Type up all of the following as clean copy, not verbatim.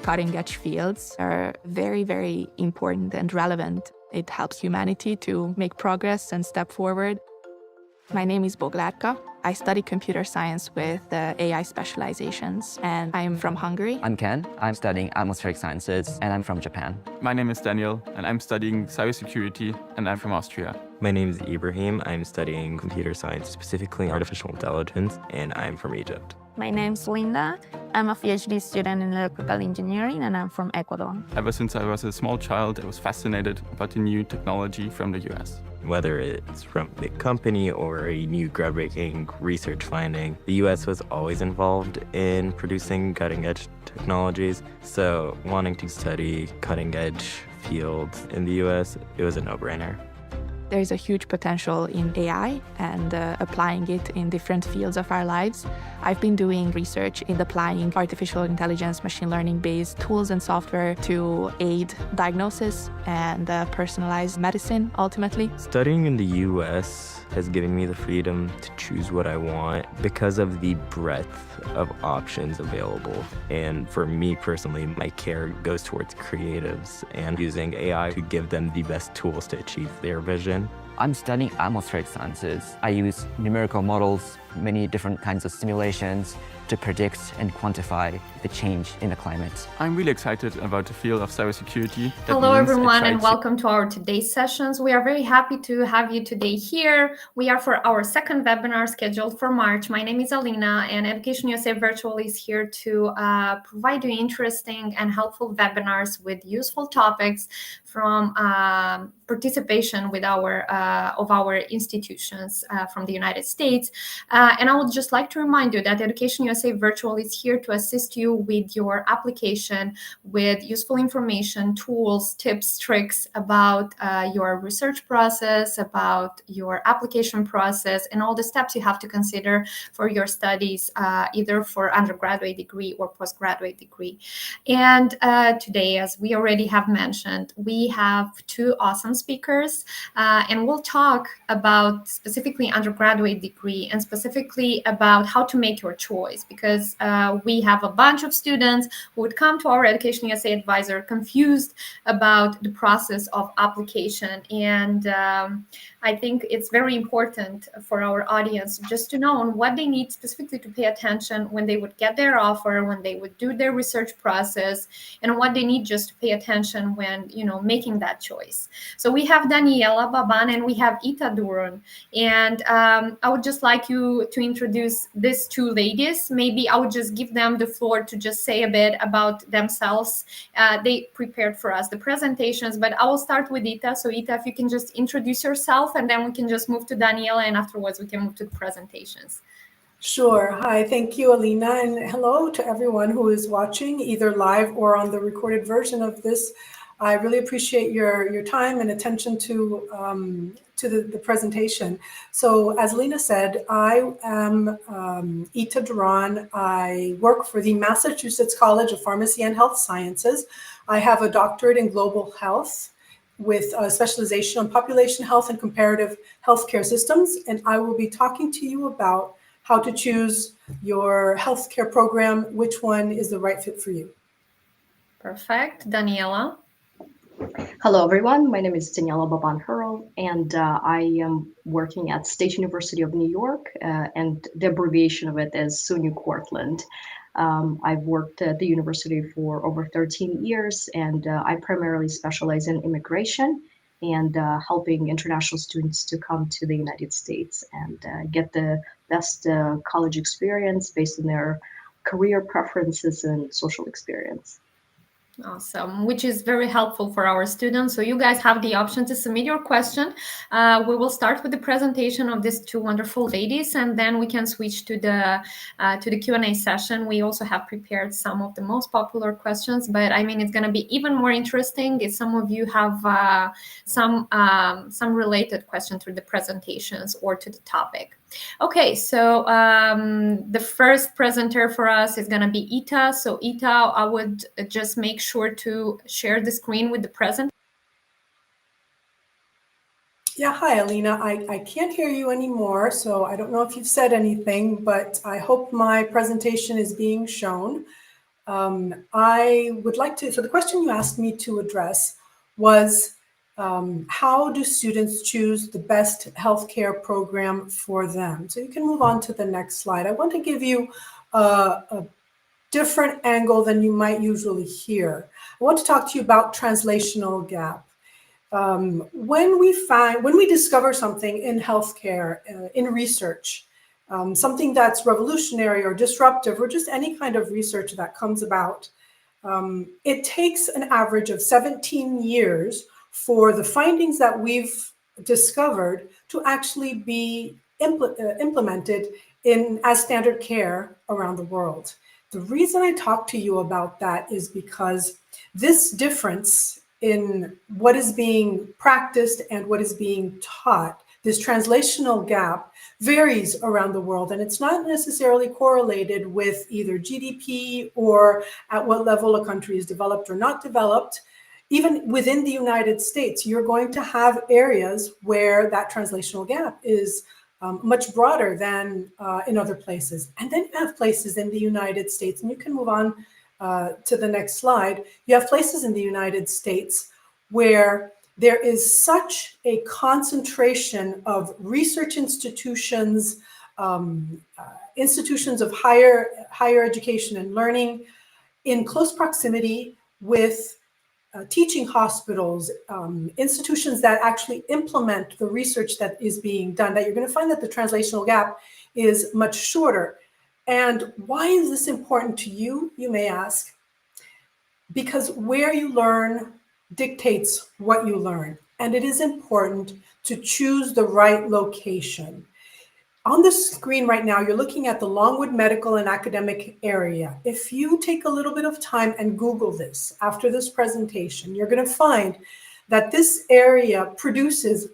cutting-edge fields are very, very important and relevant. It helps humanity to make progress and step forward. My name is Boglárka. I study computer science with AI specializations, and I'm from Hungary. I'm Ken. I'm studying atmospheric sciences, and I'm from Japan. My name is Daniel, and I'm studying cybersecurity, and I'm from Austria. My name is Ibrahim. I'm studying computer science, specifically artificial intelligence, and I'm from Egypt. My name's Linda. I'm a PhD student in electrical engineering, and I'm from Ecuador. Ever since I was a small child, I was fascinated about the new technology from the US. Whether it's from a big company or a new groundbreaking research finding, the US was always involved in producing cutting-edge technologies. So wanting to study cutting-edge fields in the US, it was a no-brainer. There's a huge potential in AI and applying it in different fields of our lives. I've been doing research in applying artificial intelligence, machine learning-based tools and software to aid diagnosis and personalized medicine, ultimately. Studying in the US has given me the freedom to choose what I want because of the breadth of options available. And for me personally, my care goes towards creatives and using AI to give them the best tools to achieve their vision. I'm studying atmospheric sciences. I use numerical models, many different kinds of simulations to predict and quantify the change in the climate. I'm really excited about the field of cybersecurity. Hello, everyone, and welcome to our today's sessions. We are very happy to have you today here. We are for our second webinar scheduled for March. My name is Alina, and Education USA Virtual is here to provide you interesting and helpful webinars with useful topics from participation with our institutions from the United States. And I would just like to remind you that Education USA Virtual is here to assist you with your application with useful information, tools, tips, tricks about your research process, about your application process, and all the steps you have to consider for your studies, either for undergraduate degree or postgraduate degree. And today, as we already have mentioned, we have two awesome speakers, and we'll talk about specifically undergraduate degree and specifically about how to make your choice, because we have a bunch of students who would come to our Education USA advisor confused about the process of application. And I think it's very important for our audience just to know on what they need specifically to pay attention when they would get their offer, when they would do their research process, and what they need just to pay attention when, making that choice. So we have Daniela Baban and we have Ita Duron. And I would just like you to introduce these two ladies. Maybe I would just give them the floor to just say a bit about themselves. They prepared for us the presentations, but I will start with Ita. So Ita, if you can just introduce yourself, and then we can just move to Daniela, and afterwards we can move to the presentations. Sure. Hi, thank you, Alina, and hello to everyone who is watching either live or on the recorded version of this. I really appreciate your time and attention to the presentation. So as Lena said, I am Ita Duron. I work for the Massachusetts College of Pharmacy and Health Sciences. I have a doctorate in global health with a specialization on population health and comparative healthcare systems. And I will be talking to you about how to choose your healthcare program, which one is the right fit for you. Perfect. Daniela? Hello, everyone. My name is Daniela Baban, and I am working at State University of New York, and the abbreviation of it is SUNY Cortland. I've worked at the university for over 13 years, and I primarily specialize in immigration and helping international students to come to the United States and get the best college experience based on their career preferences and social experience. Awesome, which is very helpful for our students. So you guys have the option to submit your question. We will start with the presentation of these two wonderful ladies, and then we can switch to the Q&A session. We also have prepared some of the most popular questions, but I mean, it's going to be even more interesting if some of you have some related questions to the presentations or to the topic. Okay, so the first presenter for us is going to be Ita. So Ita, I would just make sure to share the screen with the present. Yeah, hi, Alina. I can't hear you anymore, so I don't know if you've said anything, but I hope my presentation is being shown. I would like to, so the question you asked me to address was, how do students choose the best healthcare program for them? So you can move on to the next slide. I want to give you a different angle than you might usually hear. I want to talk to you about translational gap. When we discover something in healthcare, in research, something that's revolutionary or disruptive, or just any kind of research that comes about, it takes an average of 17 years for the findings that we've discovered to actually be implemented as standard care around the world. The reason I talk to you about that is because this difference in what is being practiced and what is being taught, this translational gap, varies around the world, and it's not necessarily correlated with either GDP or at what level a country is developed or not developed. Even within the United States, you're going to have areas where that translational gap is much broader than in other places. And then you have places in the United States, and you can move on to the next slide. You have places in the United States where there is such a concentration of research institutions, institutions of higher education and learning in close proximity with teaching hospitals, institutions that actually implement the research that is being done, that you're going to find that the translational gap is much shorter. And why is this important to you, you may ask? Because where you learn dictates what you learn. And it is important to choose the right location. On the screen right now, you're looking at the Longwood Medical and Academic Area. If you take a little bit of time and Google this after this presentation, you're going to find that this area produces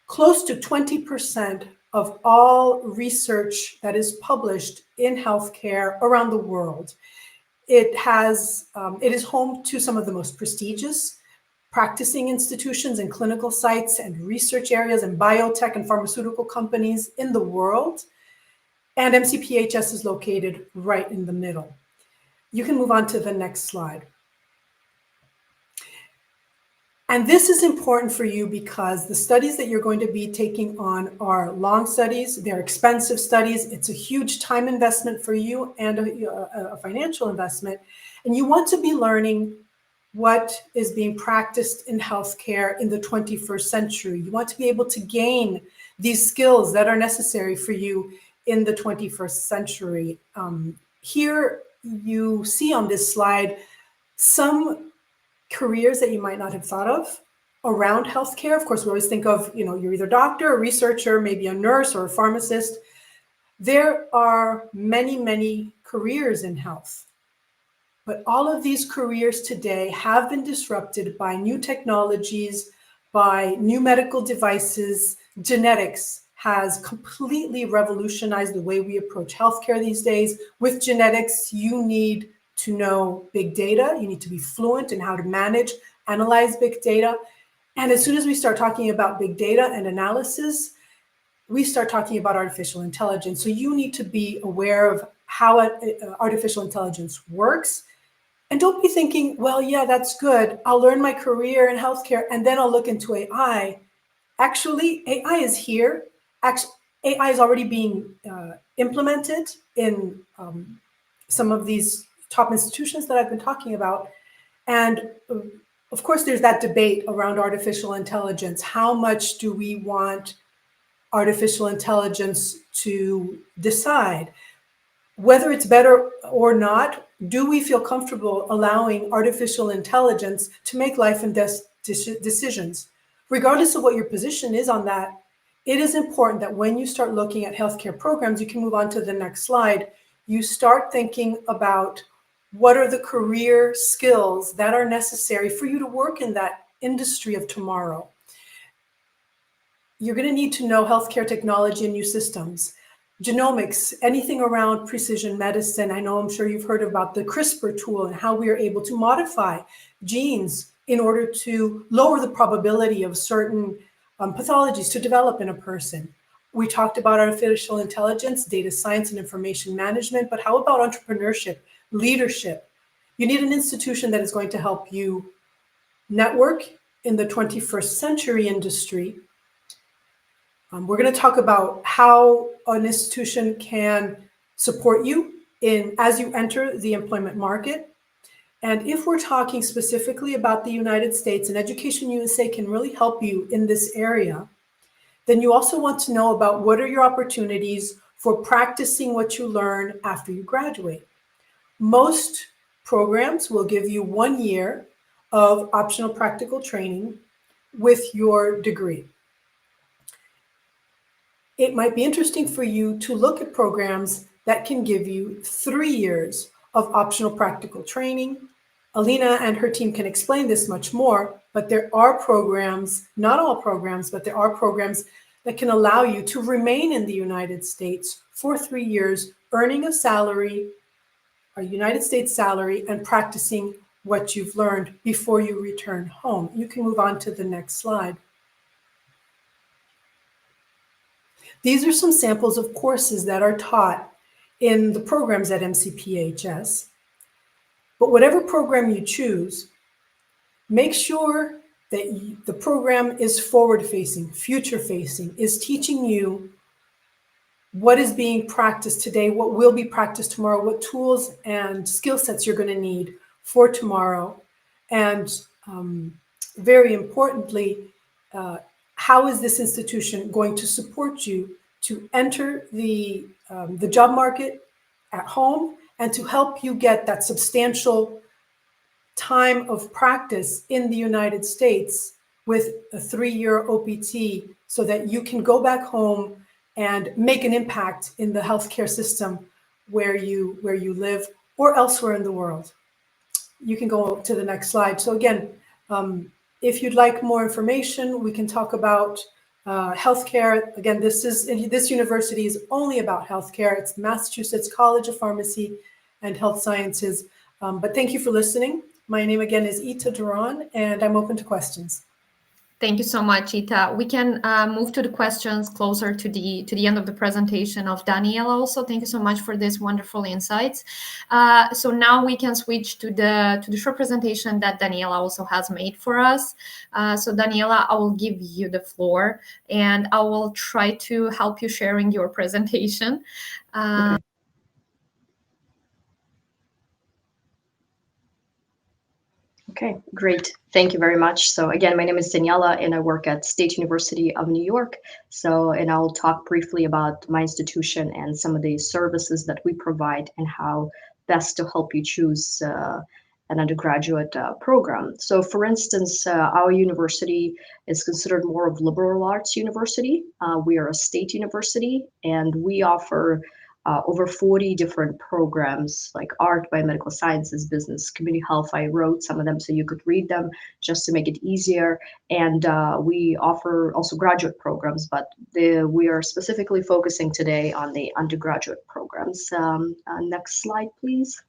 close to 20% of all research that is published in healthcare around the world. It is home to some of the most prestigious practicing institutions and clinical sites and research areas and biotech and pharmaceutical companies in the world. And MCPHS is located right in the middle. You can move on to the next slide. And this is important for you because the studies that you're going to be taking on are long studies. They're expensive studies. It's a huge time investment for you and a financial investment. And you want to be learning what is being practiced in healthcare in the 21st century. You want to be able to gain these skills that are necessary for you in the 21st century. Here you see on this slide some careers that you might not have thought of around healthcare. Of course, we always think of, you're either a doctor, a researcher, maybe a nurse or a pharmacist. There are many, many careers in health. But all of these careers today have been disrupted by new technologies, by new medical devices. Genetics has completely revolutionized the way we approach healthcare these days. With genetics, you need to know big data. You need to be fluent in how to manage, analyze big data. And as soon as we start talking about big data and analysis, we start talking about artificial intelligence. So you need to be aware of how artificial intelligence works. And don't be thinking, well, yeah, that's good. I'll learn my career in healthcare and then I'll look into AI. Actually, AI is here. AI is already being implemented in some of these top institutions that I've been talking about. And of course, there's that debate around artificial intelligence. How much do we want artificial intelligence to decide? Whether it's better or not, do we feel comfortable allowing artificial intelligence to make life and death decisions? Regardless of what your position is on that, it is important that when you start looking at healthcare programs, you can move on to the next slide, you start thinking about what are the career skills that are necessary for you to work in that industry of tomorrow. You're going to need to know healthcare technology and new systems. Genomics, anything around precision medicine. I'm sure you've heard about the CRISPR tool and how we are able to modify genes in order to lower the probability of certain pathologies to develop in a person. We talked about artificial intelligence, data science, and information management, but how about entrepreneurship, leadership, You need an institution that is going to help you network in the 21st century industry. We're going to talk about how an institution can support you as you enter the employment market. And if we're talking specifically about the United States, and Education USA can really help you in this area, then you also want to know about what are your opportunities for practicing what you learn after you graduate. Most programs will give you 1 year of optional practical training with your degree. It might be interesting for you to look at programs that can give you 3 years of optional practical training. Alina and her team can explain this much more, but there are programs, not all programs, but there are programs that can allow you to remain in the United States for 3 years, earning a salary, a United States salary, and practicing what you've learned before you return home. You can move on to the next slide. These are some samples of courses that are taught in the programs at MCPHS. But whatever program you choose, make sure that the program is forward-facing, future-facing, is teaching you what is being practiced today, what will be practiced tomorrow, what tools and skill sets you're going to need for tomorrow. And very importantly, how is this institution going to support you to enter the job market at home and to help you get that substantial time of practice in the United States with a 3-year OPT so that you can go back home and make an impact in the healthcare system where you live or elsewhere in the world. You can go to the next slide. So again, if you'd like more information, we can talk about healthcare. Again, this university is only about healthcare. It's Massachusetts College of Pharmacy and Health Sciences. But thank you for listening. My name again is Ita Duron, and I'm open to questions. Thank you so much, Ita. We can move to the questions closer to the end of the presentation of Daniela. Also, thank you so much for these wonderful insights. So now we can switch to the short presentation that Daniela also has made for us. So Daniela, I will give you the floor, and I will try to help you sharing your presentation. Okay. Okay, great. Thank you very much. So again, my name is Daniela and I work at State University of New York. And I'll talk briefly about my institution and some of the services that we provide and how best to help you choose an undergraduate program. So for instance, our university is considered more of liberal arts university. We are a state university and we offer over 40 different programs like art, biomedical sciences, business, community health. I wrote some of them so you could read them just to make it easier. And we offer also graduate programs, but we are specifically focusing today on the undergraduate programs. Next slide, please.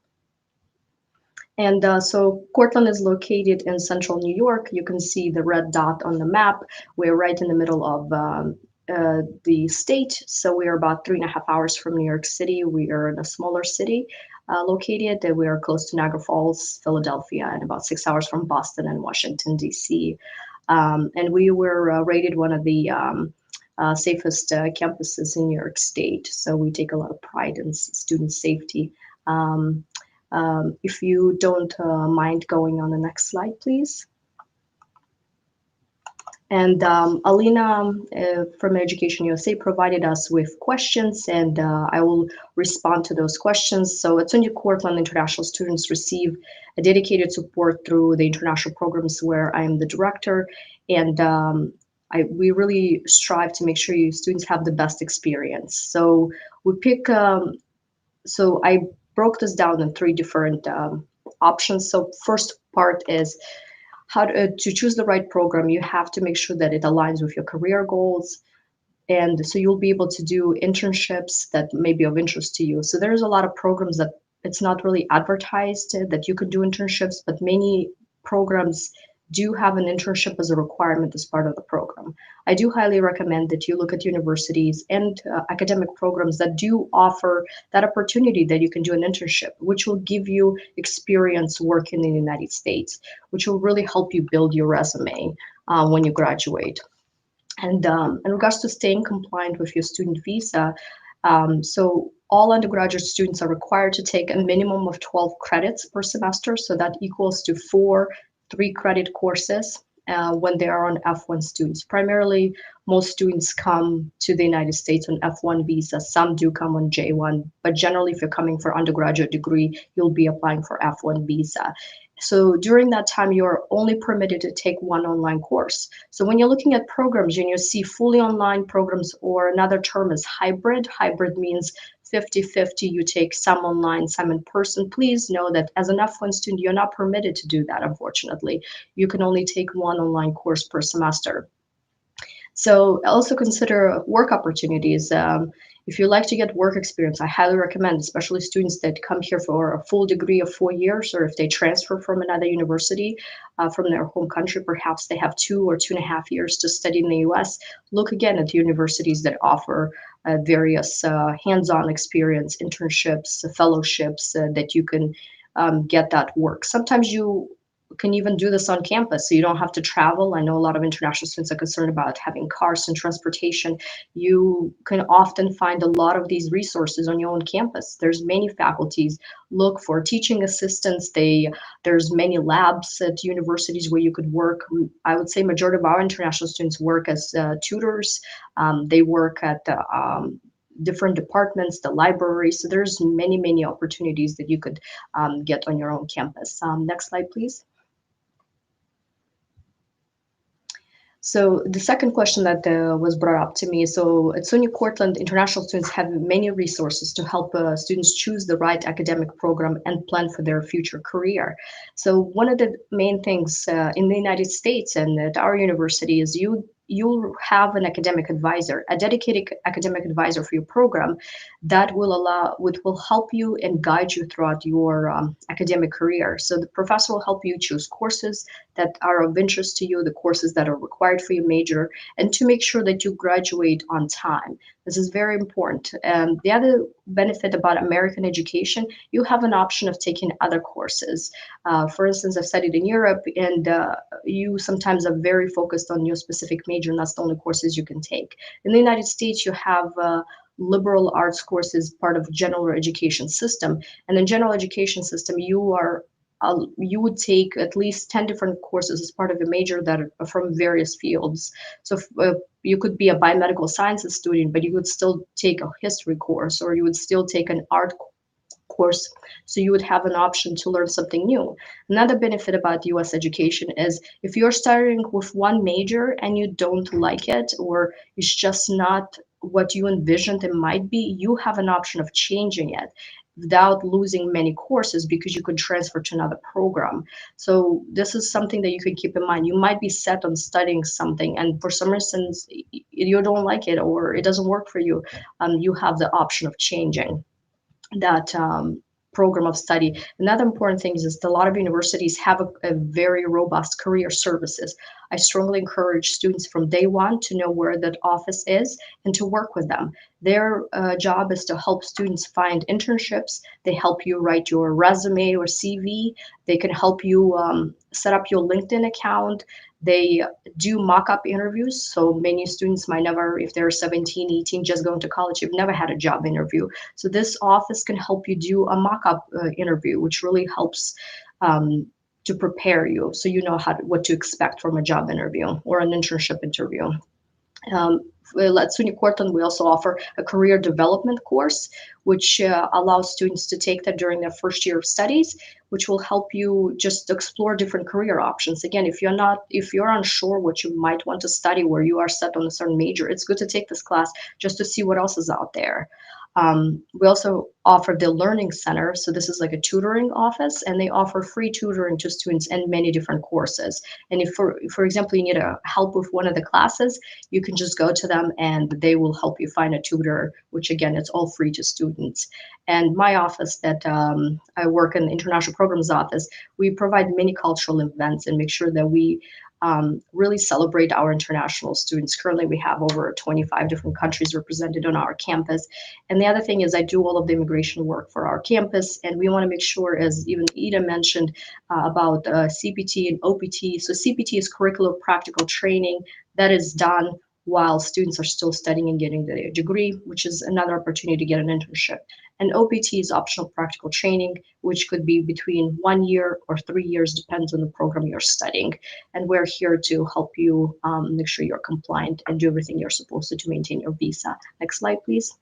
And so Cortland is located in central New York. You can see the red dot on the map. We're right in the middle of the state. So we are about 3.5 hours from New York City. We are in a smaller city located. We are close to Niagara Falls, Philadelphia, and about 6 hours from Boston and Washington, D.C. And we were rated one of the safest campuses in New York State. So we take a lot of pride in student safety. If you don't mind going on the next slide, please. And Alina from Education USA provided us with questions, and I will respond to those questions. So at SUNY Cortland, international students receive a dedicated support through the international programs where I am the director, and we really strive to make sure you students have the best experience. So we pick, so I broke this down in 3 different options. So first part is how to choose the right program. You have to make sure that it aligns with your career goals. And so you'll be able to do internships that may be of interest to you. So there's a lot of programs that it's not really advertised that you could do internships, but many programs do have an internship as a requirement as part of the program. I do highly recommend that you look at universities and academic programs that do offer that opportunity that you can do an internship, which will give you experience working in the United States, which will really help you build your resume when you graduate. And in regards to staying compliant with your student visa, so all undergraduate students are required to take a minimum of 12 credits per semester. So that equals to 4 3-credit courses when they are on F1 students. Primarily, most students come to the United States on F1 visa. Some do come on J1, but generally, if you're coming for undergraduate degree, you'll be applying for F1 visa. So during that time, you're only permitted to take one online course. So when you're looking at programs and you see fully online programs, or another term is hybrid. Hybrid means 50-50, you take some online, some in person. Please know that as an F1 student, you're not permitted to do that, unfortunately. You can only take one online course per semester. So also consider work opportunities. If you like to get work experience, I highly recommend, especially students that come here for a full degree of 4 years, or if they transfer from another university from their home country, perhaps they have 2 or 2.5 years to study in the US. Look again at universities that offer various hands-on experience, internships, fellowships that you can get that work. Sometimes you can even do this on campus, so you don't have to travel. I know a lot of international students are concerned about having cars and transportation. You can often find a lot of these resources on your own campus. There's many faculties. Look for teaching assistants. There's many labs at universities where you could work. I would say majority of our international students work as tutors. They work at different departments, the library. So there's many opportunities that you could get on your own campus. Next slide, please. So the second question that was brought up to me, so at SUNY Cortland, international students have many resources to help students choose the right academic program and plan for their future career. So one of the main things in the United States and at our university is you'll have an academic advisor, a dedicated academic advisor for your program that will help you and guide you throughout your academic career. So the professor will help you choose courses that are of interest to you, the courses that are required for your major, and to make sure that you graduate on time. This is very important. The other benefit about American education, you have an option of taking other courses. For instance, I've studied in Europe, and you sometimes are very focused on your specific major, and that's the only courses you can take. In the United States, you have liberal arts courses, part of general education system. And in general education system, you would take at least 10 different courses as part of a major that are from various fields. So you could be a biomedical sciences student, but you would still take a history course, or you would still take an art course. So you would have an option to learn something new. Another benefit about US education is if you're starting with one major and you don't like it, or it's just not what you envisioned it might be, you have an option of changing it without losing many courses, because you could transfer to another program. So this is something that you can keep in mind. You might be set on studying something, and for some reasons you don't like it or it doesn't work for you. You have the option of changing that program of study. Another important thing is that a lot of universities have a very robust career services. I strongly encourage students from day one to know where that office is and to work with them. Their job is to help students find internships. They help you write your resume or CV. They can help you set up your LinkedIn account. They do mock-up interviews. So many students might never, if they're 17, 18, just going to college, you've never had a job interview. So this office can help you do a mock-up interview, which really helps to prepare you, so you know what to expect from a job interview or an internship interview. At SUNY Cortland, we also offer a career development course, which allows students to take that during their first year of studies, which will help you just explore different career options. Again, if you're unsure what you might want to study, where you are set on a certain major, it's good to take this class just to see what else is out there. We also offer the Learning Center. So this is like a tutoring office, and they offer free tutoring to students in many different courses. And if, for example, you need help with one of the classes, you can just go to them and they will help you find a tutor, which again, it's all free to students. And my office that I work in, the International Programs Office, we provide many cultural events and make sure that we really celebrate our international students. Currently, we have over 25 different countries represented on our campus. And the other thing is I do all of the immigration work for our campus, and we want to make sure, as even Ita mentioned, about CPT and OPT. So CPT is curricular practical training that is done while students are still studying and getting their degree, which is another opportunity to get an internship. And OPT is optional practical training, which could be between 1 year or 3 years, depends on the program you're studying. And we're here to help you make sure you're compliant and do everything you're supposed to maintain your visa. Next slide, please.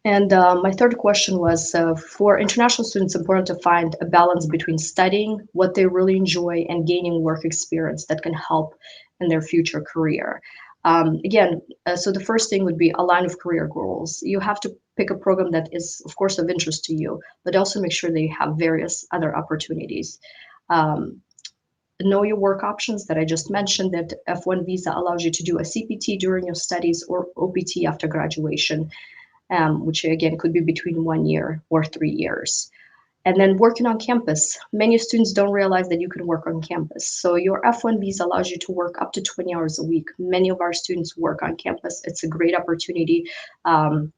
And my third question was, for international students, it's important to find a balance between studying what they really enjoy and gaining work experience that can help in their future career. So the first thing would be align with career goals. You have to pick a program that is, of course, of interest to you, but also make sure that you have various other opportunities. Know your work options that I just mentioned, that F1 visa allows you to do a CPT during your studies or OPT after graduation, which again could be between 1 year or 3 years. And then working on campus. Many students don't realize that you can work on campus. So your F1 visa allows you to work up to 20 hours a week. Many of our students work on campus. It's a great opportunity to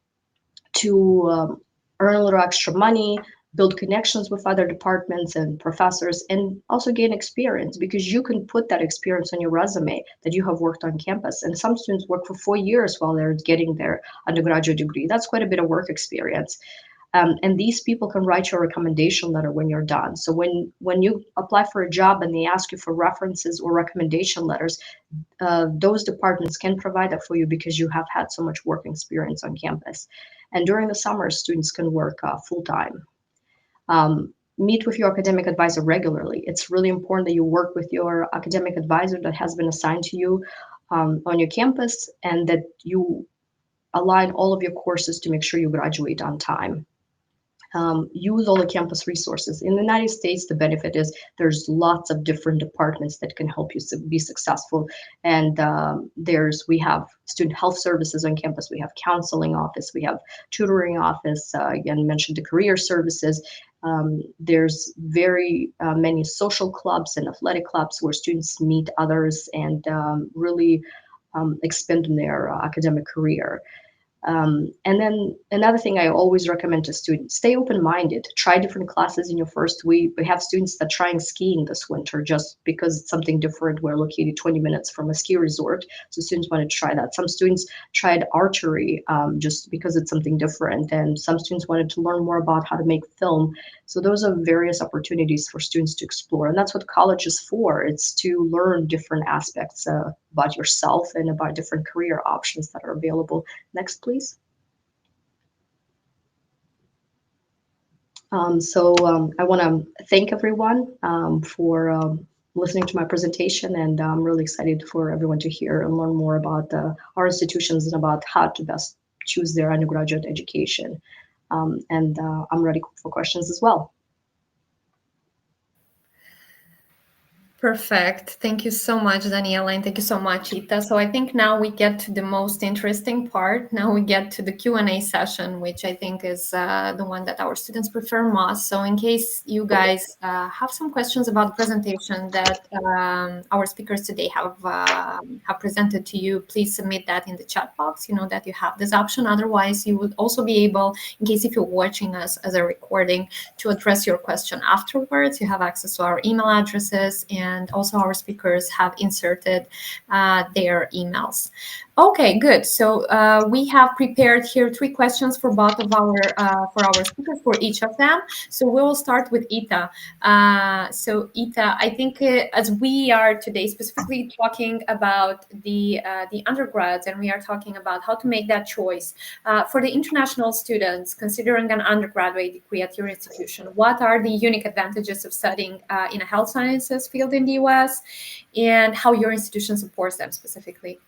earn a little extra money, build connections with other departments and professors, and also gain experience, because you can put that experience on your resume that you have worked on campus. And some students work for 4 years while they're getting their undergraduate degree. That's quite a bit of work experience. And these people can write your recommendation letter when you're done. So when you apply for a job and they ask you for references or recommendation letters, those departments can provide that for you because you have had so much work experience on campus. And during the summer, students can work full-time. Meet with your academic advisor regularly. It's really important that you work with your academic advisor that has been assigned to you on your campus, and that you align all of your courses to make sure you graduate on time. Use all the campus resources. In the United States, the benefit is there's lots of different departments that can help you be successful. And we have student health services on campus, we have counseling office, we have tutoring office, again, mentioned the career services. There's very many social clubs and athletic clubs where students meet others and really expand in their academic career. And then another thing I always recommend to students, stay open-minded, try different classes in your first week. We have students that are trying skiing this winter just because it's something different. We're located 20 minutes from a ski resort, so students wanted to try that. Some students tried archery just because it's something different, and some students wanted to learn more about how to make film. So those are various opportunities for students to explore, and that's what college is for. It's to learn different aspects about yourself and about different career options that are available. Next, please. I want to thank everyone for listening to my presentation, and I'm really excited for everyone to hear and learn more about our institutions and about how to best choose their undergraduate education. I'm ready for questions as well. Perfect. Thank you so much, Daniela, and thank you so much, Ita. So I think now we get to the most interesting part. Now we get to the Q&A session, which I think is the one that our students prefer most. So in case you guys have some questions about the presentation that our speakers today have presented to you, please submit that in the chat box. You know that you have this option. Otherwise, you would also be able, in case if you're watching us as a recording, to address your question afterwards. You have access to our email addresses, and also our speakers have inserted their emails. Okay, good. So we have prepared here 3 questions for both of our speakers, for each of them. So we will start with Ita. So Ita, I think as we are today specifically talking about the undergrads, and we are talking about how to make that choice for the international students considering an undergraduate degree at your institution, what are the unique advantages of studying in a health sciences field in the US, and how your institution supports them specifically?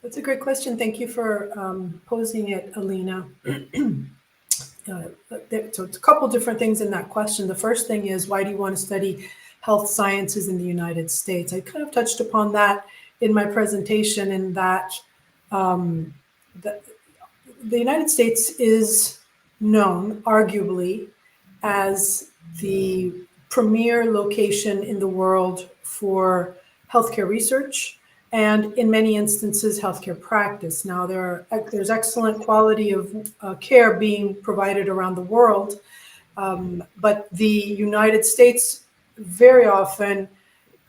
That's a great question. Thank you for posing it, Alina. So it's a couple different things in that question. The first thing is, why do you want to study health sciences in the United States? I kind of touched upon that in my presentation, in that the United States is known, arguably, as the premier location in the world for healthcare research and, in many instances, healthcare practice. Now, there's excellent quality of care being provided around the world, but the United States very often,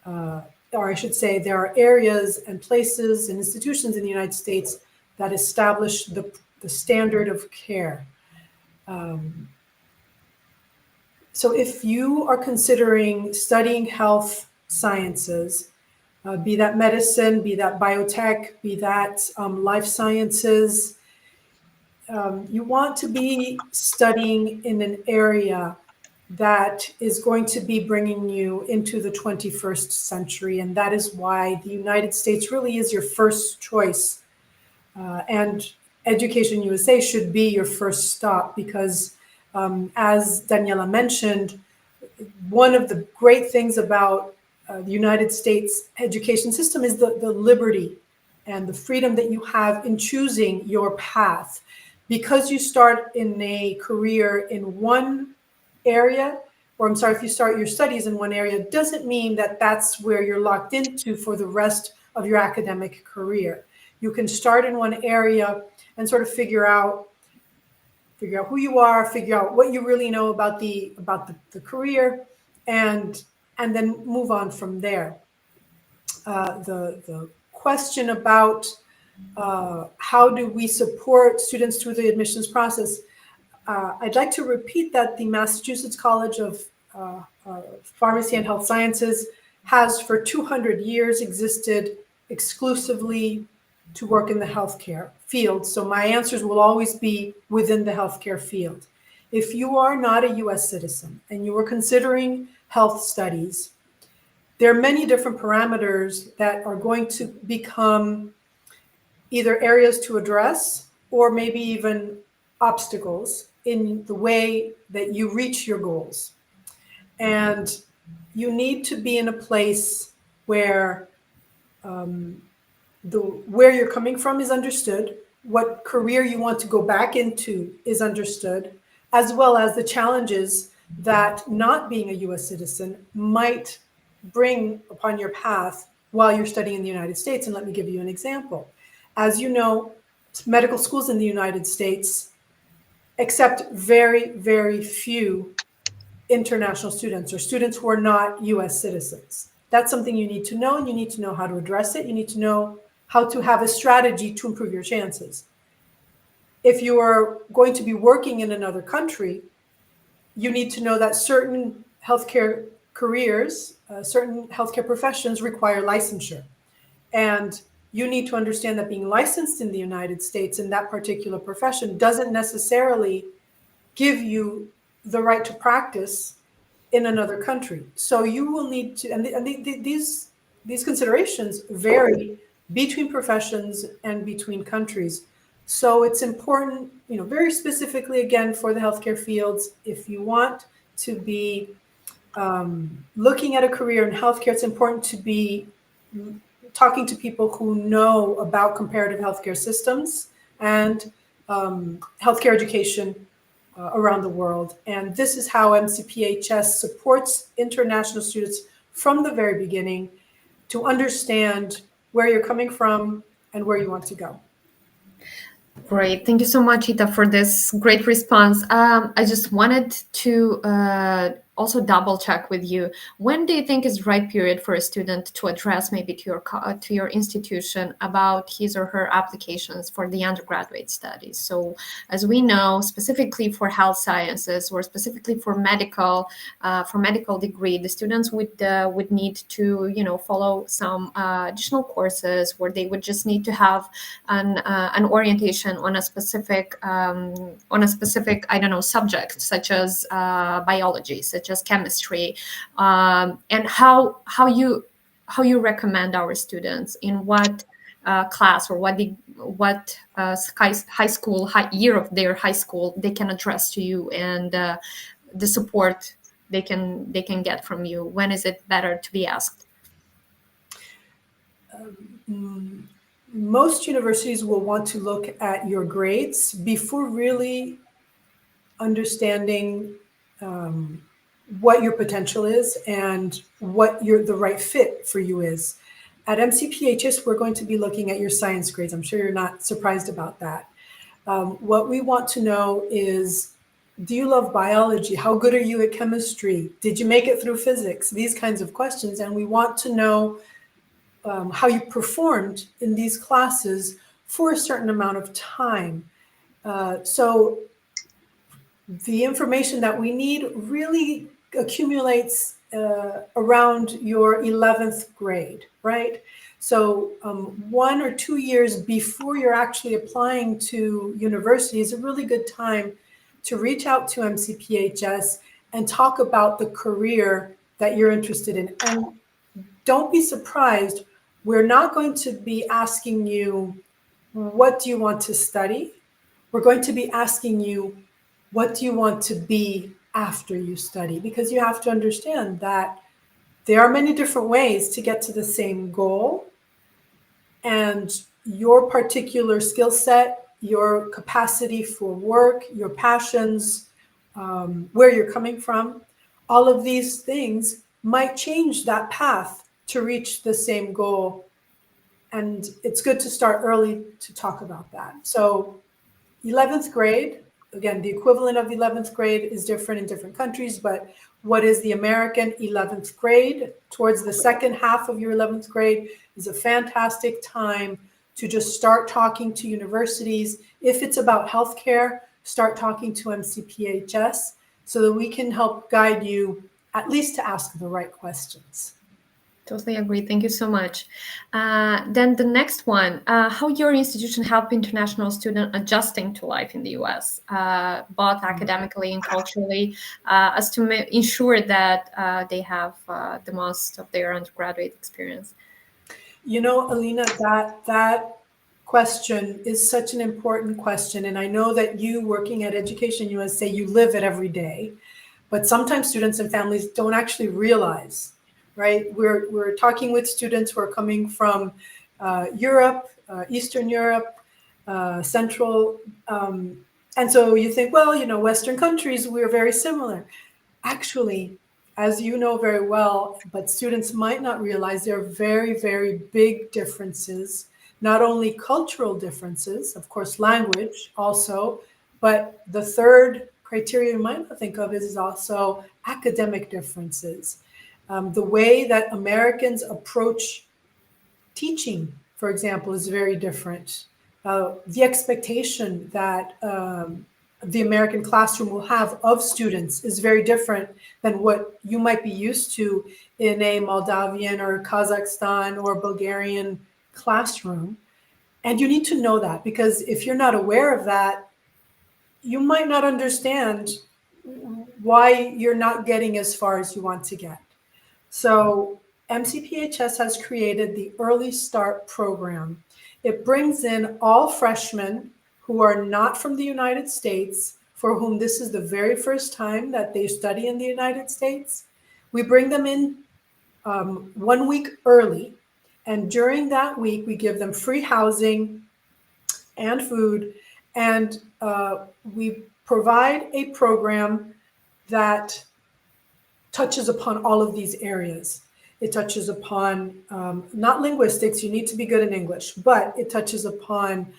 or I should say, there are areas and places and institutions in the United States that establish the standard of care. So if you are considering studying health sciences, be that medicine, be that biotech, be that life sciences, you want to be studying in an area that is going to be bringing you into the 21st century. And that is why the United States really is your first choice. And Education USA should be your first stop, because as Daniela mentioned, one of the great things about the United States education system is the liberty and the freedom that you have in choosing your path. Because you start in a career in one area, or I'm sorry, if you start your studies in one area, doesn't mean that that's where you're locked into for the rest of your academic career. You can start in one area and sort of figure out who you are, figure out what you really know about the career, and then move on from there. The question about how do we support students through the admissions process, I'd like to repeat that the Massachusetts College of Pharmacy and Health Sciences has for 200 years existed exclusively to work in the healthcare field. So my answers will always be within the healthcare field. If you are not a US citizen and you are considering health studies, there are many different parameters that are going to become either areas to address or maybe even obstacles in the way that you reach your goals. And you need to be in a place where where you're coming from is understood, what career you want to go back into is understood, as well as the challenges that not being a US citizen might bring upon your path while you're studying in the United States. And let me give you an example. As you know, medical schools in the United States accept very, very few international students, or students who are not US citizens. That's something you need to know, and you need to know how to address it. You need to know how to have a strategy to improve your chances. If you are going to be working in another country, you need to know that certain healthcare careers, certain healthcare professions require licensure. And you need to understand that being licensed in the United States in that particular profession doesn't necessarily give you the right to practice in another country. So you will need to, and these considerations vary between professions and between countries. So it's important, very specifically, again, for the healthcare fields, if you want to be looking at a career in healthcare, it's important to be talking to people who know about comparative healthcare systems and healthcare education around the world. And this is how MCPHS supports international students from the very beginning to understand where you're coming from and where you want to go. Great. Thank you so much, Ita, for this great response. I just wanted to also double check with you. When do you think is the right period for a student to address maybe to your institution about his or her applications for the undergraduate studies? So as we know, specifically for health sciences or specifically for medical degree, the students would need to follow some additional courses where they would just need to have an orientation on a specific subject, such as biology, such as chemistry, and how you recommend our students in what class or what year of their high school they can address to you, and the support they can get from you? When is it better to be asked? Most universities will want to look at your grades before really understanding what your potential is and what the right fit for you is. At MCPHS, we're going to be looking at your science grades. I'm sure you're not surprised about that. What we want to know is, do you love biology? How good are you at chemistry? Did you make it through physics? These kinds of questions. And we want to know how you performed in these classes for a certain amount of time. So the information that we need really accumulates around your 11th grade, right? So 1 or 2 years before you're actually applying to university is a really good time to reach out to MCPHS and talk about the career that you're interested in. And don't be surprised, we're not going to be asking you, what do you want to study? We're going to be asking you, what do you want to be after you study? Because you have to understand that there are many different ways to get to the same goal, and your particular skill set, your capacity for work, your passions, where you're coming from, all of these things might change that path to reach the same goal. And it's good to start early to talk about that. So 11th grade, again, the equivalent of 11th grade is different in different countries, but what is the American 11th grade? Towards the second half of your 11th grade is a fantastic time to just start talking to universities. If it's about healthcare, start talking to MCPHS so that we can help guide you at least to ask the right questions. Totally agree. Thank you so much. Then the next one, how your institution help international students adjusting to life in the US, both academically and culturally, as to ensure that they have the most of their undergraduate experience? You know, Alina, that question is such an important question. And I know that you, working at Education USA, you live it every day. But sometimes students and families don't actually realize, right? We're talking with students who are coming from Europe, Eastern Europe, Central. And so you think, well, you know, Western countries, we're very similar. Actually, as you know very well, but students might not realize, there are very, very big differences, not only cultural differences, of course, language also, but the third criteria you might not think of is also academic differences. The way that Americans approach teaching, for example, is very different. The expectation that the American classroom will have of students is very different than what you might be used to in a Moldavian or Kazakhstan or Bulgarian classroom. And you need to know that, because if you're not aware of that, you might not understand why you're not getting as far as you want to get. So MCPHS has created the Early Start program. It brings in all freshmen who are not from the United States, for whom this is the very first time that they study in the United States. We bring them in 1 week early, and during that week, we give them free housing and food, and we provide a program that touches upon all of these areas. It touches upon not linguistics, you need to be good in English, but it touches upon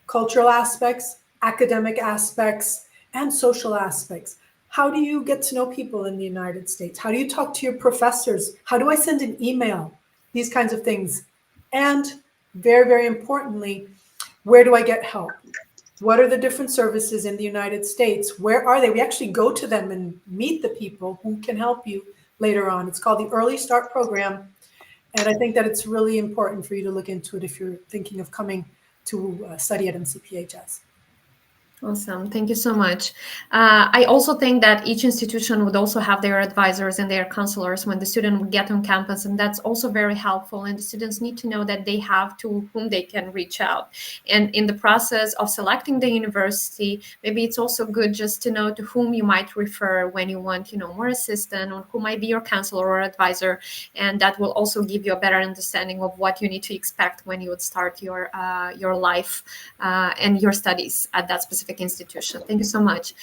cultural aspects, academic aspects, and social aspects. How do you get to know people in the United States? How do you talk to your professors? How do I send an email? These kinds of things. And very, very importantly, where do I get help? What are the different services in the United States? Where are they? We actually go to them and meet the people who can help you later on. It's called the Early Start program. And I think that it's really important for you to look into it if you're thinking of coming to study at MCPHS. Awesome. Thank you so much. I also think that each institution would also have their advisors and their counselors when the student would get on campus, and that's also very helpful. And the students need to know that they have to whom they can reach out. And in the process of selecting the university, maybe it's also good just to know to whom you might refer when you want, more assistance, or who might be your counselor or advisor, and that will also give you a better understanding of what you need to expect when you would start your life and your studies at that specific institution. Thank you so much.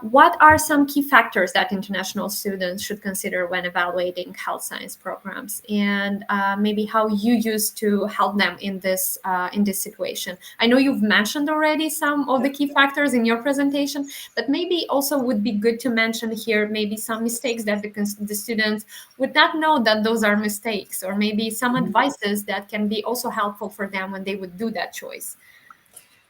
What are some key factors that international students should consider when evaluating health science programs, and maybe how you used to help them in this situation? I know you've mentioned already some of the key factors in your presentation, but maybe also would be good to mention here maybe some mistakes that the students would not know that those are mistakes, or maybe some advices that can be also helpful for them when they would do that choice.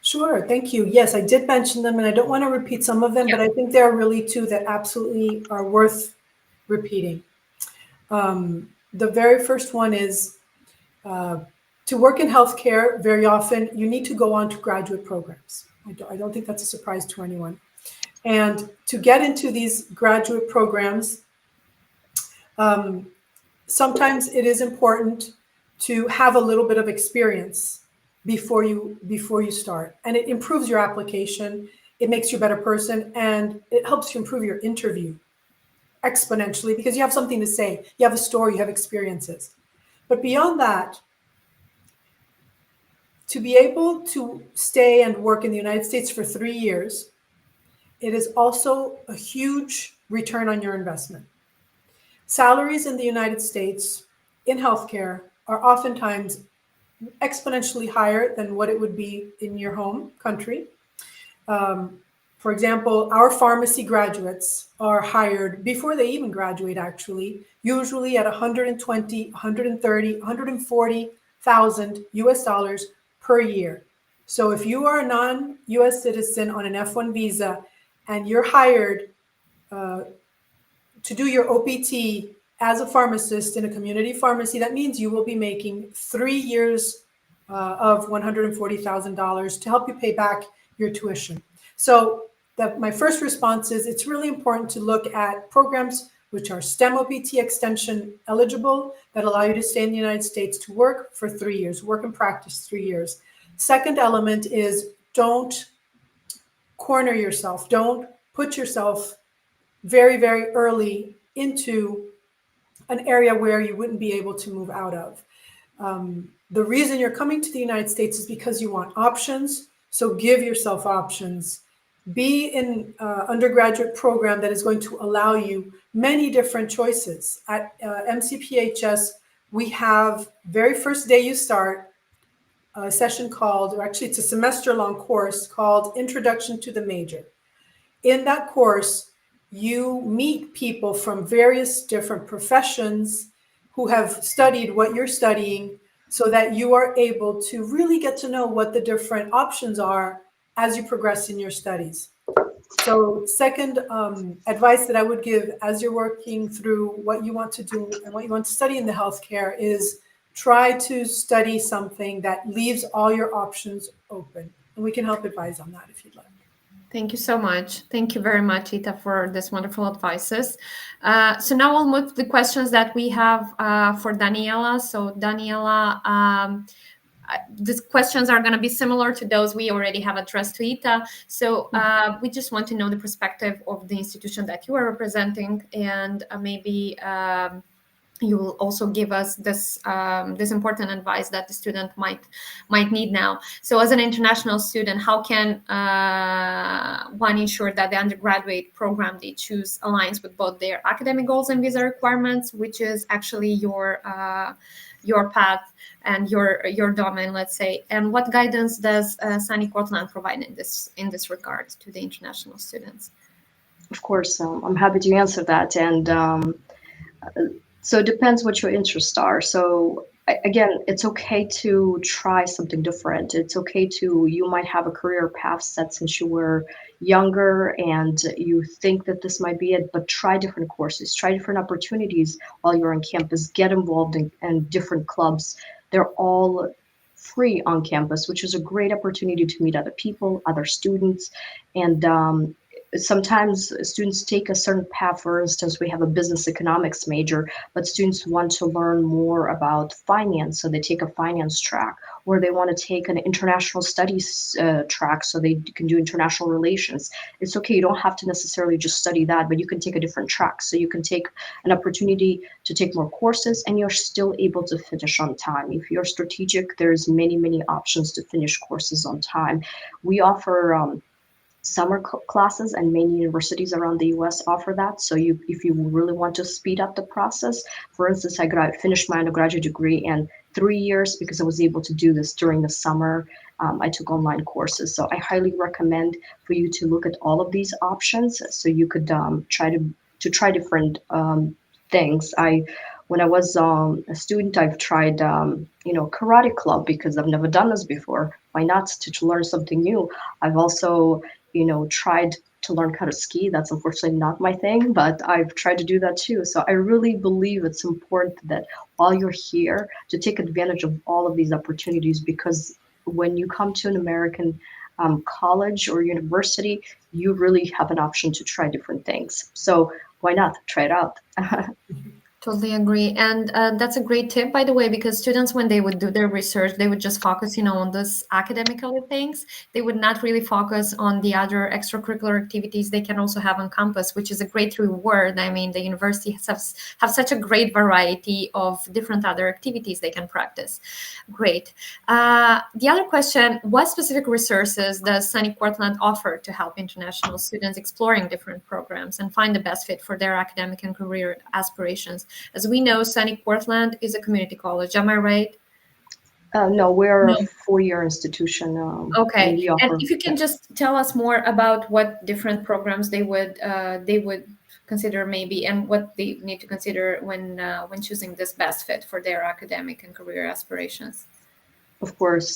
Sure, thank you. Yes, I did mention them, and I don't want to repeat some of them, but I think there are really two that absolutely are worth repeating. The very first one is to work in healthcare, very often you need to go on to graduate programs. I don't think that's a surprise to anyone. And to get into these graduate programs, sometimes it is important to have a little bit of experience before you start, and it improves your application, it makes you a better person, and it helps you improve your interview exponentially because you have something to say, you have a story, you have experiences. But beyond that, to be able to stay and work in the United States for 3 years, it is also a huge return on your investment. Salaries in the United States in healthcare are oftentimes exponentially higher than what it would be in your home country. For example, our pharmacy graduates are hired before they even graduate, actually, usually at 120, 130, 140,000 US dollars per year. So if you are a non-US citizen on an F1 visa and you're hired to do your OPT as a pharmacist in a community pharmacy, that means you will be making 3 years of $140,000 to help you pay back your tuition. So my first response is it's really important to look at programs which are STEM OPT extension eligible that allow you to stay in the United States to work for 3 years, work and practice 3 years. Second element is don't corner yourself. Don't put yourself very, very early into an area where you wouldn't be able to move out of. The reason you're coming to the United States is because you want options. So give yourself options. Be in an undergraduate program that is going to allow you many different choices. At MCPHS, we have very first day you start a session called, or actually it's a semester-long course called Introduction to the Major. In that course, you meet people from various different professions who have studied what you're studying so that you are able to really get to know what the different options are as you progress in your studies. So second advice that I would give as you're working through what you want to do and what you want to study in the healthcare is try to study something that leaves all your options open. And we can help advise on that if you'd like. Thank you so much. Thank you very much, Ita, for this wonderful advices. So now we'll move to the questions that we have for Daniela. So Daniela, these questions are going to be similar to those we already have addressed to Ita. So we just want to know the perspective of the institution that you are representing, and maybe you will also give us this important advice that the student might need now. So as an international student, how can one ensure that the undergraduate program they choose aligns with both their academic goals and visa requirements, which is actually your path and your domain, let's say, and what guidance does SUNY Cortland provide in this regard to the international students? Of course, I'm happy to answer that. And so it depends what your interests are. So again, it's okay to try something different. It's okay you might have a career path set since you were younger and you think that this might be it, but try different courses, try different opportunities while you're on campus, get involved in different clubs. They're all free on campus, which is a great opportunity to meet other people, other students. And sometimes students take a certain path. For instance, we have a business economics major, but students want to learn more about finance, so they take a finance track, or they want to take an international studies track, so they can do international relations. It's okay, you don't have to necessarily just study that, but you can take a different track. So you can take an opportunity to take more courses, and you're still able to finish on time. If you're strategic, there's many options to finish courses on time. We offer summer classes, and many universities around the US offer that. So if you really want to speed up the process, for instance, I finished my undergraduate degree in 3 years because I was able to do this during the summer. I took online courses. So I highly recommend for you to look at all of these options, so you could try different things. When I was a student, I've tried, karate club, because I've never done this before. Why not, to learn something new? I've also, tried to learn how to ski. That's unfortunately not my thing, but I've tried to do that too. So I really believe it's important that while you're here, to take advantage of all of these opportunities, because when you come to an American college or university, you really have an option to try different things. So why not try it out? Totally agree. And that's a great tip, by the way, because students, when they would do their research, they would just focus, on this academical things. They would not really focus on the other extracurricular activities they can also have on campus, which is a great reward. I mean, the university have such a great variety of different other activities they can practice. Great. The other question, what specific resources does SUNY Cortland offer to help international students exploring different programs and find the best fit for their academic and career aspirations? As we know, SUNY Cortland is a community college. Am I right? No, we're a 4-year institution. Okay, and if you can just tell us more about what different programs they would consider maybe, and what they need to consider when choosing this best fit for their academic and career aspirations. Of course.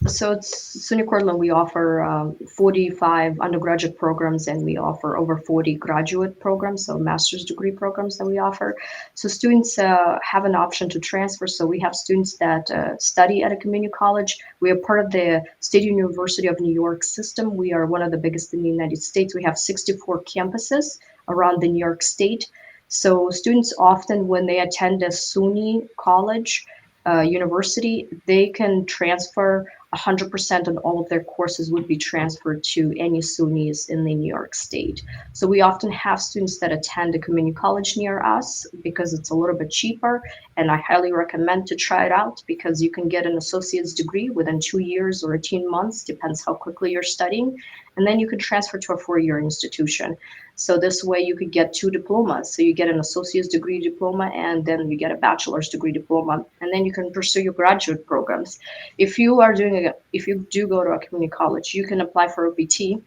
So it's SUNY Cortland. We offer 45 undergraduate programs, and we offer over 40 graduate programs, so master's degree programs that we offer. So students have an option to transfer. So we have students that study at a community college. We are part of the State University of New York system. We are one of the biggest in the United States. We have 64 campuses around the New York State. So students often, when they attend a SUNY college, university, they can transfer 100%, and all of their courses would be transferred to any SUNYs in the New York State. So we often have students that attend a community college near us because it's a little bit cheaper, and I highly recommend to try it out, because you can get an associate's degree within 2 years or 18 months, depends how quickly you're studying, and then you can transfer to a 4-year institution. So this way you could get 2 diplomas. So you get an associate's degree diploma, and then you get a bachelor's degree diploma, and then you can pursue your graduate programs. If you do go to a community college, you can apply for OPT,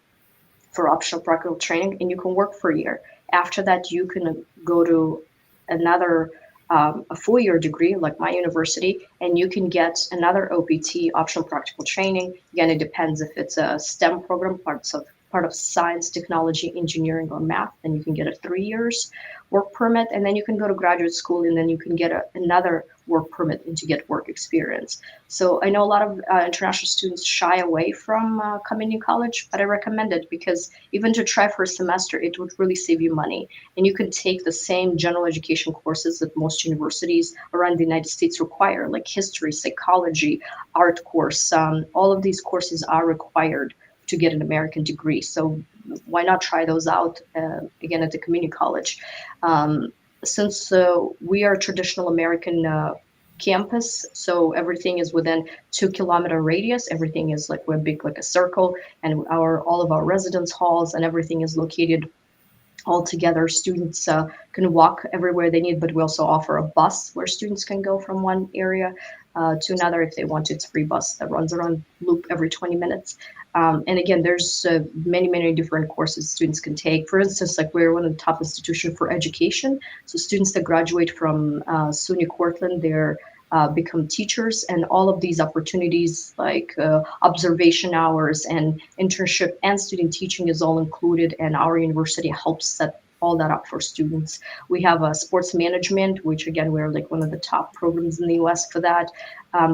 for optional practical training, and you can work for a year. After that, you can go to another a 4-year degree like my university, and you can get another OPT, optional practical training. Again, it depends if it's a STEM program, part of science, technology, engineering, or math, then you can get a 3 years work permit, and then you can go to graduate school, and then you can get another work permit and to get work experience. So I know a lot of international students shy away from community college, but I recommend it, because even to try for a semester, it would really save you money. And you can take the same general education courses that most universities around the United States require, like history, psychology, art course. All of these courses are required to get an American degree. So why not try those out again at the community college? Since we are a traditional American campus, so everything is within 2-kilometer radius. Everything is like, we're big like a circle, and all of our residence halls and everything is located all together. Students can walk everywhere they need, but we also offer a bus where students can go from one area to another if they want. It's a free bus that runs around loop every 20 minutes. And again, there's many different courses students can take. For instance, like, we're one of the top institutions for education. So students that graduate from SUNY Cortland, they're become teachers, and all of these opportunities like observation hours and internship and student teaching is all included, and our university helps set all that up for students. We have a sports management, which again, we're like one of the top programs in the US for that.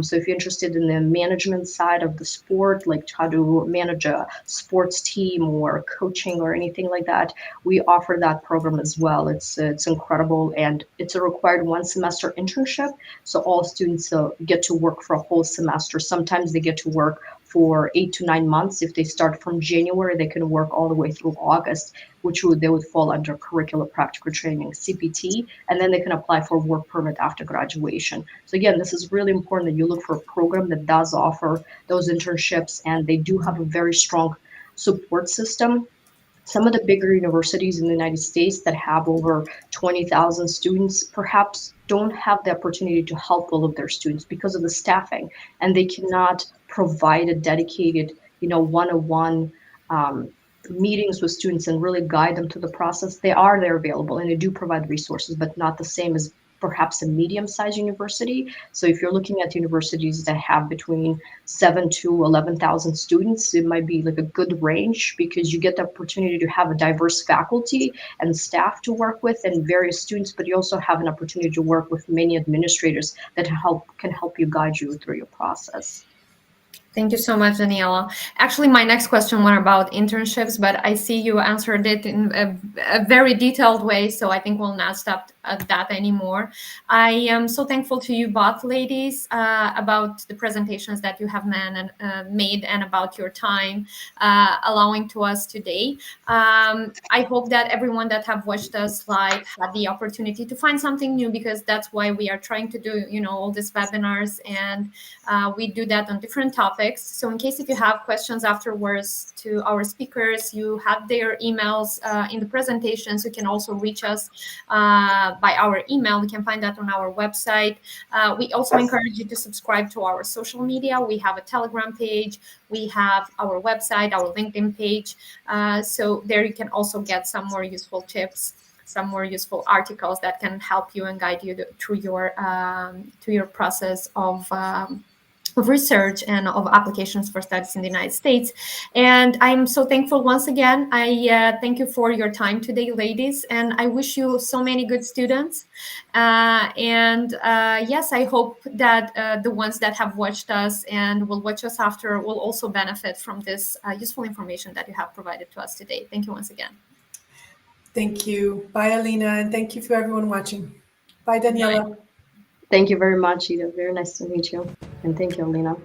So if you're interested in the management side of the sport, like how to manage a sports team or coaching or anything like that, we offer that program as well. It's incredible, and it's a required 1 semester internship. So all students get to work for a whole semester. Sometimes they get to work for 8 to 9 months. If they start from January, they can work all the way through August, they would fall under curricular practical training, CPT, and then they can apply for work permit after graduation. So again, this is really important that you look for a program that does offer those internships, and they do have a very strong support system. Some of the bigger universities in the United States that have over 20,000 students perhaps don't have the opportunity to help all of their students because of the staffing, and they cannot provide a dedicated, one-on-one meetings with students and really guide them to the process. They're available, and they do provide resources, but not the same as perhaps a medium-sized university. So if you're looking at universities that have between 7 to 11,000 students, it might be like a good range, because you get the opportunity to have a diverse faculty and staff to work with and various students, but you also have an opportunity to work with many administrators that can help you guide you through your process. Thank you so much, Daniela. Actually, my next question was about internships, but I see you answered it in a very detailed way, so I think we'll not stop at that anymore. I am so thankful to you both, ladies, about the presentations that you have made and about your time allowing to us today. I hope that everyone that have watched us live had the opportunity to find something new, because that's why we are trying to do, all these webinars, and we do that on different topics. So in case if you have questions afterwards to our speakers, you have their emails in the presentations. You can also reach us by our email. We can find that on our website. We also encourage you to subscribe to our social media. We have a Telegram page. We have our website, our LinkedIn page. So there you can also get some more useful tips, some more useful articles that can help you and guide you through your process of research and of applications for studies in the United States. And I'm so thankful once again. I thank you for your time today, ladies, and I wish you so many good students. Yes, I hope that the ones that have watched us and will watch us after will also benefit from this useful information that you have provided to us today. Thank you once again. Thank you. Bye, Alina, and thank you for everyone watching. Bye, Daniela. Thank you very much, Ida. Very nice to meet you. And thank you, Alina.